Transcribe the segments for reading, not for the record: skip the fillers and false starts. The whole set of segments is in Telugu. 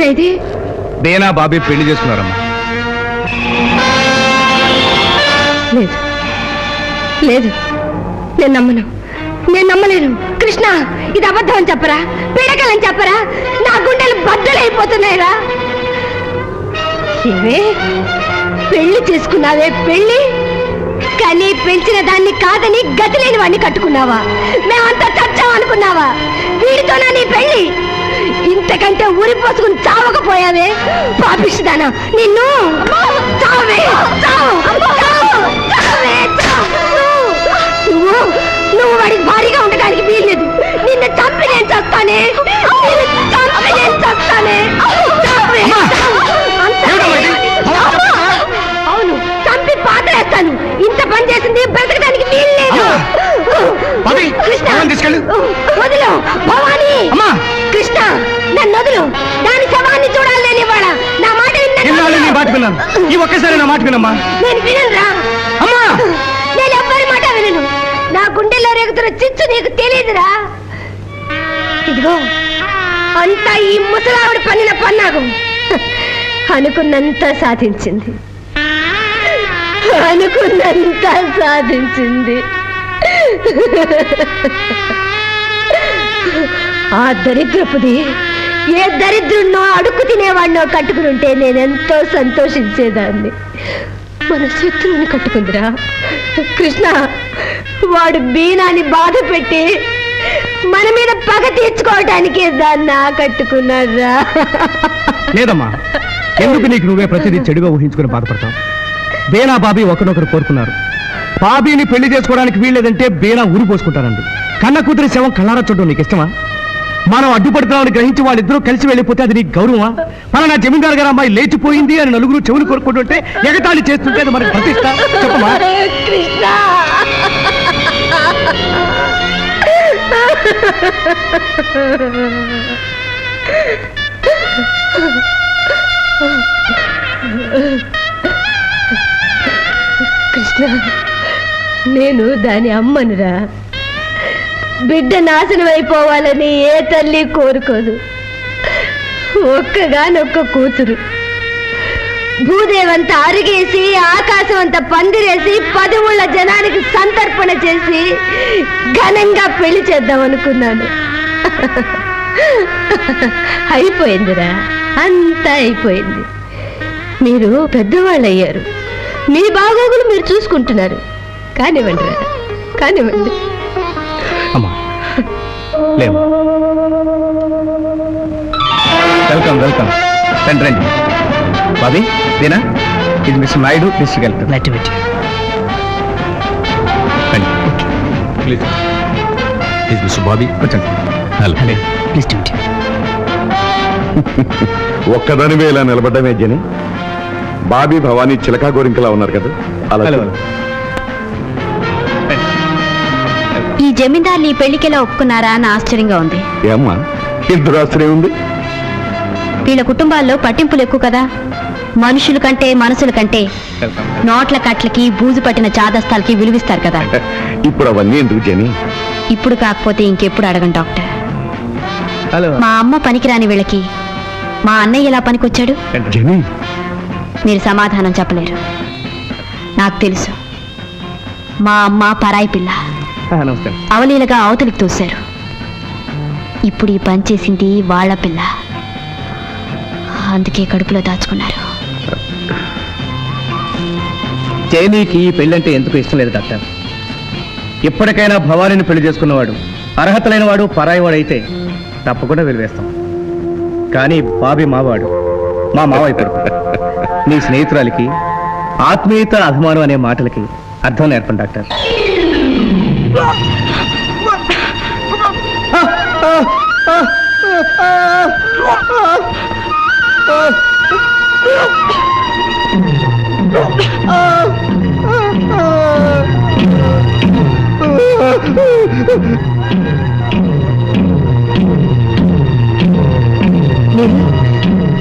ఏమిట్రా ఇది? బేనా బాబీ పెళ్లి చేసుకున్నారమ్మా. లేదు లేదు, నేను నమ్మను, నేను నమ్మలేను. కృష్ణ, ఇది అబద్ధం అని చెప్పరా, పిడకలని చెప్పరా? నా గుండెలు బద్దలైపోతున్నాయిరా. ఏవే పెళ్లి చేసుకున్నావే, పెళ్లి కానీ పెంచిన దాన్ని కాదని గతి లేని వాడిని కట్టుకున్నావా? మేమంతా చచ్చామనుకున్నావా? వీడితోనా నీ పెళ్లి? ఇంతకంటే ఊరి పోసుకుని చావకపోయావే పాపిస్తుదానా? నిన్ను చావే, నువ్వు వాడికి భారీగా ఉండడానికి వీల్లేదు. నిన్ను చంపి నేను చస్తానే, అవును, చంపి పాతరేస్తాను. ఇంత పని చేసింది బ్రతకడానికి వీల్లేదు. వదిలు భవానీ. కృష్ణ, నన్ను వదులు. దాని శవాన్ని చూడాలి నేను ఇవాళ. నా మాట విన్నాను. ఈ ఒక్కసారి నా మాట వినమ్మా. నేను వినరా? నేను ఎవ్వరి మాట వినను. నా గుండెల్లో రేగుతున్న చిచ్చు నీకు తెలియదురా. ఇదిగో అంతా ఈ ముసలావిడ పన్నిన పన్నాగం. అనుకున్నంత సాధించింది, అనుకున్నంత సాధించింది. ఆ దరిద్రపుది ఏ దరిద్రున్నో అడుక్కు తినేవాడినో కట్టుకుని ఉంటే నేనెంతో సంతోషించేదాన్ని. మన శత్రువుని కట్టుకుందిరా కృష్ణ. వాడు బీనాన్ని బాధ పెట్టి మన మీద పగ తీర్చుకోవటానికి దాన్ని కట్టుకున్నారా? లేదమ్మా, ఎందుకు నీకు నువ్వే ప్రతిదీ చెడుగా ఊహించుకుని బాధపడతావు? బేనా బాబీ ఒకరినొకరు కోరుకున్నారు. బాబీని పెళ్లి చేసుకోవడానికి వీల్లేదంటే బేనా ఊరి పోసుకుంటానండి. కన్న కూతురి శవం కళ్ళారా చూడడం నీకు ఇష్టమా? మనం అడ్డుపడుతున్నామని గ్రహించి వాళ్ళిద్దరూ కలిసి వెళ్ళిపోతే అది నీకు గౌరవమా? మన నా జమీందారు గారు అమ్మాయి లేచిపోయింది అని నలుగురు చెవులు కోరుకుంటుంటే ఎగతాళి చేస్తుంటే అది మనకి ప్రతిష్ట చెప్పమా? కృష్ణ, నేను దాని అమ్మనురా. బిడ్డ నాశనం అయిపోవాలని ఏ తల్లి కోరుకోదు. ఒక్కగానొక్క కూతురు. భూదేవంతా అరిగేసి ఆకాశం అంతా పందిరేసి 10 ఊళ్ళ జనానికి సంతర్పణ చేసి ఘనంగా పెళ్లి చేద్దాం అనుకున్నాను. అయిపోయిందిరా, అంతా అయిపోయింది. మీరు పెద్దవాళ్ళు అయ్యారు. మీ బాగోగులు మీరు చూసుకుంటున్నారు. కానివ్వండి రా, కానివ్వండి. Welcome welcome. రండి రండి. బాబీ, దేనా ఇది mister Naidu, district collector. Nice meet you. Please. Is mister Bobby. కూర్చోండి. Hello. Pleased to meet you. ఒక్కదానివే ఇలా నిలబడ్డమే జని. బాబీ భవానీ చిలకా గోరింకలా ఉన్నారు కదా అలా. ఈ జమీందార్ని పెళ్లికెలా ఒప్పుకున్నారా అని ఆశ్చర్యంగా ఉంది. ఏమ్మా, ఇద్దరు ఆశ్చర్యం ఉంది. వీళ్ళ కుటుంబాల్లో పట్టింపులు ఎక్కువ కదా. మనుషుల కంటే మనసుల కంటే నోట్ల కట్లకి బూజు పట్టిన చాదస్తాలకి విలువిస్తారు కదా. ఇప్పుడు అవన్నీ ఎందుకు జని? ఇప్పుడు కాకపోతే ఇంకెప్పుడు అడగండి డాక్టర్. హలో. మా అమ్మ పనికిరాని వీళ్ళకి మా అన్నయ్య ఎలా పనికొచ్చాడు? జని, మీరు సమాధానం చెప్పలేరు. నాకు తెలుసు. మా అమ్మ పరాయి పిల్ల. నమస్కారం. అవలీలగా అవతలికి తోశారు. ఇప్పుడు ఈ పని చేసింది వాళ్ళ పిల్ల. అందుకే కడుపులో దాచుకున్నారు. జైనీకి ఈ పెళ్ళంటే ఎందుకు ఇష్టం లేదు డాక్టర్. ఇప్పటికైనా భవానీని పెళ్లి చేసుకున్నవాడు అర్హత లేనివాడు పరాయివాడు అయితే తప్పకుండా వెలివేస్తాం. కానీ బాబీ మావాడు, మా మావయ్య కొడుకు. నీ స్నేహితురాలికి ఆత్మీయత, అభిమానం అనే మాటలకి అర్థం నేర్పండి డాక్టర్.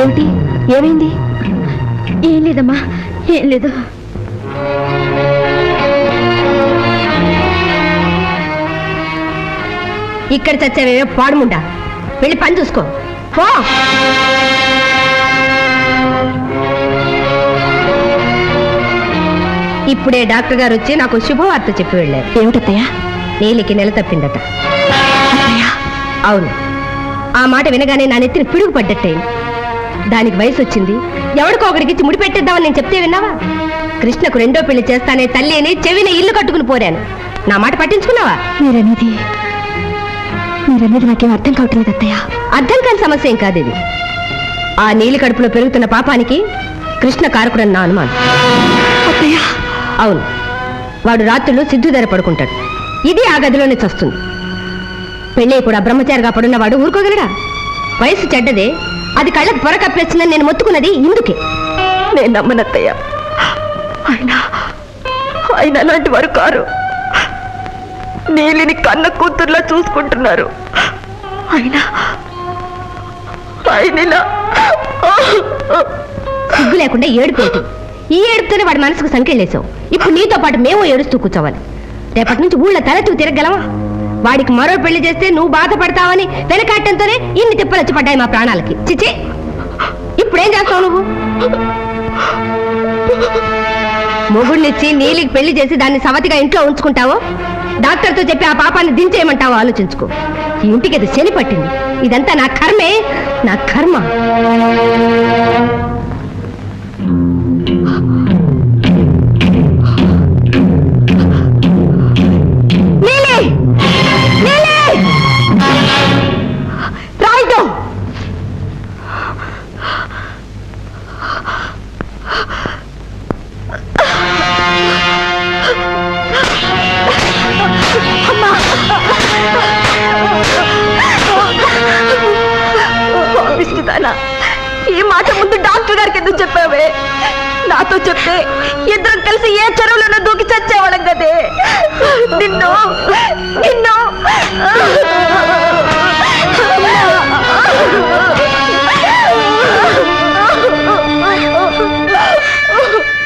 ఏమిటి? ఏమైంది? ఏం లేదమ్మా, ఏం లేదు. ఇక్కడ చచ్చావేవో పాడుముండా. వెళ్ళి పని చూసుకో పో. ఇప్పుడే డాక్టర్ గారు వచ్చి నాకు శుభవార్త చెప్పి వెళ్ళారు. ఏమిటత్తయ్యా? నీలికి నెల తప్పిందట. అవును, ఆ మాట వినగానే నా నెత్తిని పిడుగు పడ్డట్టే. దానికి వయసు వచ్చింది, ఎవడికో ఒకడికిచ్చి ముడిపెట్టేద్దామని నేను చెప్తే విన్నావా? కృష్ణకు రెండో పెళ్లి చేస్తానే తల్లి అని చెవిన ఇల్లు కట్టుకుని పోరాను. నా మాట పట్టించుకున్నావా? మీరనేది నాకేం అర్థం కావట్లేదు అత్తయ్య. అర్థం కాని సమస్య ఏం కాదు ఇది. ఆ నీలి కడుపులో పెరుగుతున్న పాపానికి కృష్ణ కారకుడని నా అనుమానం. అత్తయ్య, అవును, వాడు రాత్రులు సిద్ధు ధర పడుకుంటాడు. ఇది ఆ గదిలోనే చస్తుంది. పెళ్ళి కూడా బ్రహ్మచారిగా పడున్నవాడు ఊరుకోగలడా? వయసు చెడ్డదే, అది కళ్ళకు పొర కప్పేస్తుందని నేను మొత్తుకున్నది ఇందుకే. నేను నమ్మనత్తయ్య. ఆయన అలాంటి వారు కారు. నీలిని కన్న కూతుర్లా చూసుకుంటున్నారు. ఆయన సిగ్గు లేకుండా ఏడుపోతు. ఈ ఏడుపుతోనే వాడి మనసుకు సంకెళ్ళేశావు. ఇప్పుడు నీతో పాటు మేము ఏడుస్తూ కూర్చోవాలి. రేపటి నుంచి ఊళ్ళో తలెత్తుకు తిరగలవా? వాడికి మరో పెళ్లి చేస్తే నువ్వు బాధపడతావని వెనకాటంతోనే ఇన్ని తిప్పలు వచ్చి పడ్డాయి మా ప్రాణాలకి. చిచి, ఇప్పుడేం చేస్తావు నువ్వు? మొగుడినిచ్చి నీలికి పెళ్లి చేసి దాన్ని సవతిగా ఇంట్లో ఉంచుకుంటావో, డాక్టర్తో చెప్పి ఆ పాపాన్ని దించేయమంటావో ఆలోచించుకో. ఈ ఇంటికి అది శని పట్టింది. ఇదంతా నా కర్మే, నా కర్మ. ఈ మాట ముందు డాక్టర్ గారికి ఎందుకు చెప్పావే? నాతో చెప్తే ఇద్దరం కలిసి ఏ చెరువులోనో దూకి చచ్చేవాళ్ళం కదే. నిన్ను నిన్ను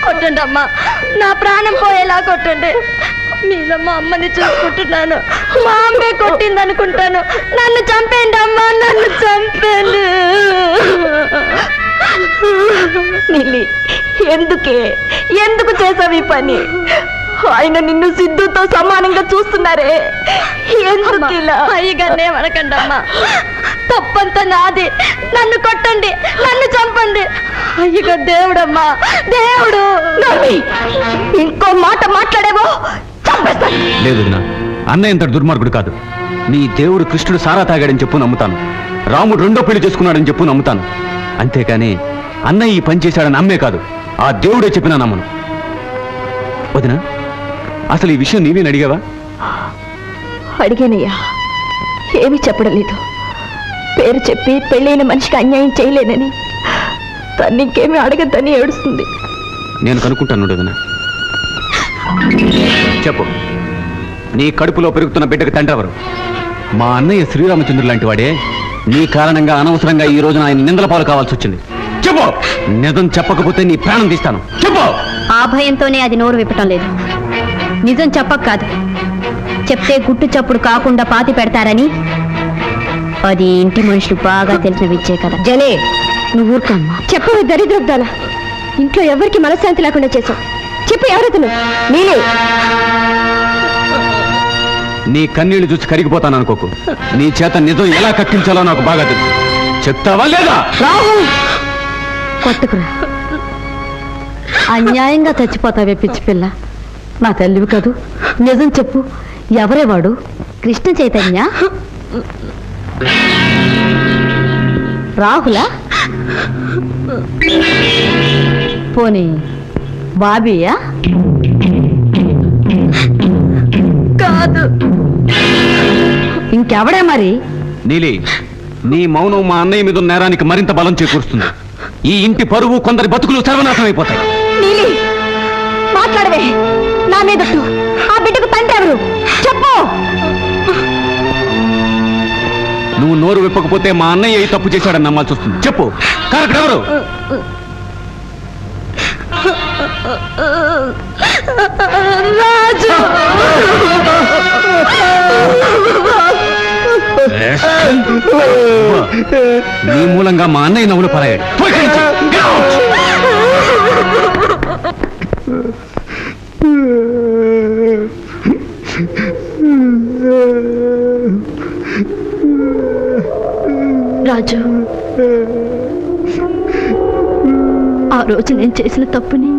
కొట్టండి అమ్మా, నా ప్రాణం పోయేలా కొట్టండి. మీలో మా అమ్మని చూసుకుంటున్నాను. మా అమ్మే కొట్టింది అనుకుంటాను. నన్ను చంపేయండి అమ్మా, నన్ను చంపేయండి. నీలి, ఎందుకు చేసావు ఈ పని? ఆయన నిన్ను సిద్ధుతో సమానంగా చూస్తున్నారే, ఎందుకు ఇలా? అయ్యగానే అనకండి అమ్మా, తప్పంతా నాది. నన్ను కొట్టండి, నన్ను చంపండి. అయ్యగా దేవుడమ్మా, దేవుడు. ఇంకో మాట మాట్లాడేవో లేదు నా అన్నయ్య ఇంత దుర్మార్గుడు కాదు. నీ దేవుడు కృష్ణుడు సారా తాగాడని చెప్పు నమ్ముతాను. రాముడు రెండో పెళ్లి చేసుకున్నాడని చెప్పు నమ్ముతాను. అంతేకాని అన్నయ్య ఈ పని చేశాడని నమ్మే కాదు, ఆ దేవుడే చెప్పినా నమ్మను. వదినా, అసలు ఈ విషయం నీవేని అడిగావా? అడిగానయ్యా, ఏమీ చెప్పడం లేదు. పేరు చెప్పి పెళ్ళైన మనిషికి అన్యాయం చేయలేనని, తను ఇంకేమీ అడగద్దని ఏడుస్తుంది. నేను కనుక్కుంటాను వదినా. చెప్పు, నీ కడుపులో పెరుగుతున్న బిడ్డకు తండ్రి ఎవరు? మా అన్నయ్య శ్రీరామచంద్రుడు లాంటి వాడే. నీ కారణంగా అనవసరంగా ఈ రోజున ఆయన నిందల పాలు కావాల్సి వచ్చింది. చెప్పు, నిజం చెప్పకపోతే నీ ప్రాణం తీస్తాను. చెప్పు. ఆ భయంతోనే అది నోరు విప్పటం లేదు. నిజం చెప్పక కాదు, చెప్తే గుట్టు చప్పుడు కాకుండా పాతి పెడతారని. అది ఇంటి మనుషులు బాగా తెలిసిన విచ్చే కదా. జనే, నువ్వు ఊరుకోమ్మా. చెప్పు దరిద్రద్దాలా. ఇంట్లో ఎవరికి మనశ్శాంతి లేకుండా చేశావు. చెప్పు, ఎవరైతును? నీలే. నీ కన్నీళ్లు చూసి కరిగిపోతాను అనుకోకు. నీ చేత నిజం ఎలా కక్కించాలో నాకు బాగా తెలుసు. చెప్తావా లేదా? కొట్టుకురా. అన్యాయంగా చచ్చిపోతావే పిచ్చి పిల్ల. నా తల్లివి కాదు, నిజం చెప్పు. ఎవరే వాడు? కృష్ణ చైతన్య? రాహులా? పోనీ బాబీయా? కాదు, ఇంకెవడే మరి? నీలి, నీ మౌనం మా అన్నయ్య మీద ఉన్న నేరానికి మరింత బలం చేకూరుస్తుంది. ఈ ఇంటి పరువు, కొందరి బతుకులు సర్వనాశనం అయిపోతాయి. నీలి, మాట్లాడవే. నా మీద ఆ బిడ్డకు తండ్రి ఎవరు? చెప్పు. నువ్వు నోరు విప్పకపోతే మా అన్నయ్య ఈ తప్పు చేశాడని నమ్మాల్సి వస్తుంది. చెప్పు, కారకుడు ఎవరు? రాజు. నీ మూలంగా మా అన్నయ్య నవ్వులు పరాయాడు. రాజు, ఆ రోజు నేను చేసిన తప్పుని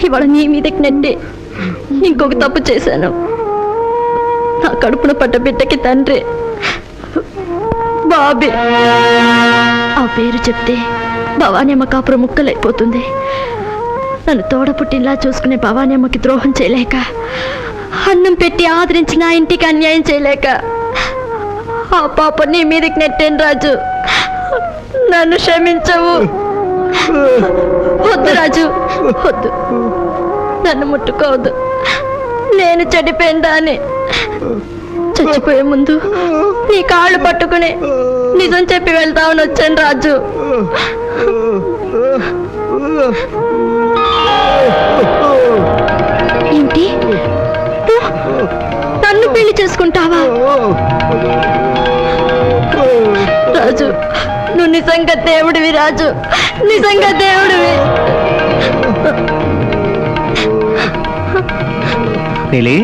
ఇవాళ నీ మీదకి నెట్టి ఇంకొక తప్పు చేశాను. నా కడుపున పడ్డ బిడ్డకి తండ్రి బాబీ. ఆ పేరు చెప్తే భవానీమ్మ కాపురం ముక్కలైపోతుంది. నన్ను తోడపుట్టిలా చూసుకునే భవానీమ్మకి ద్రోహం చేయలేక, అన్నం పెట్టి ఆదరించి నా ఇంటికి అన్యాయం చేయలేక ఆ పాప నీ మీదకి నెట్టాను రాజు. నన్ను క్షమించవు. వద్దు రాజు, వద్దు, నన్ను ముట్టుకోవద్దు. నేను చెడిపోయిందాన్ని. చచ్చిపోయే ముందు నీ కాళ్ళు పట్టుకుని నిజం చెప్పి వెళ్తామని వచ్చాను రాజు. ఏంటి, నన్ను పెళ్లి చేసుకుంటావా రాజు? నువ్వు నిజంగా దేవుడివి రాజు, నిజంగా దేవుడివి. నీలి,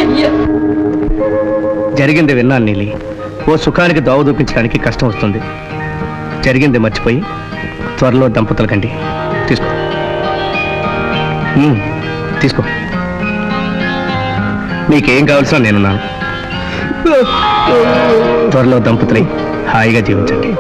అయ్యో, జరిగింది విన్నాను నీలి. ఓ సుఖానికి దోవ చూపించడానికి కష్టం వస్తుంది. జరిగింది మర్చిపోయి త్వరలో దంపతుల కండి. తీసుకో, తీసుకో. నీకేం కావాల్సిన నేనున్నాను. త్వరలో దంపతులై హాయిగా జీవించండి.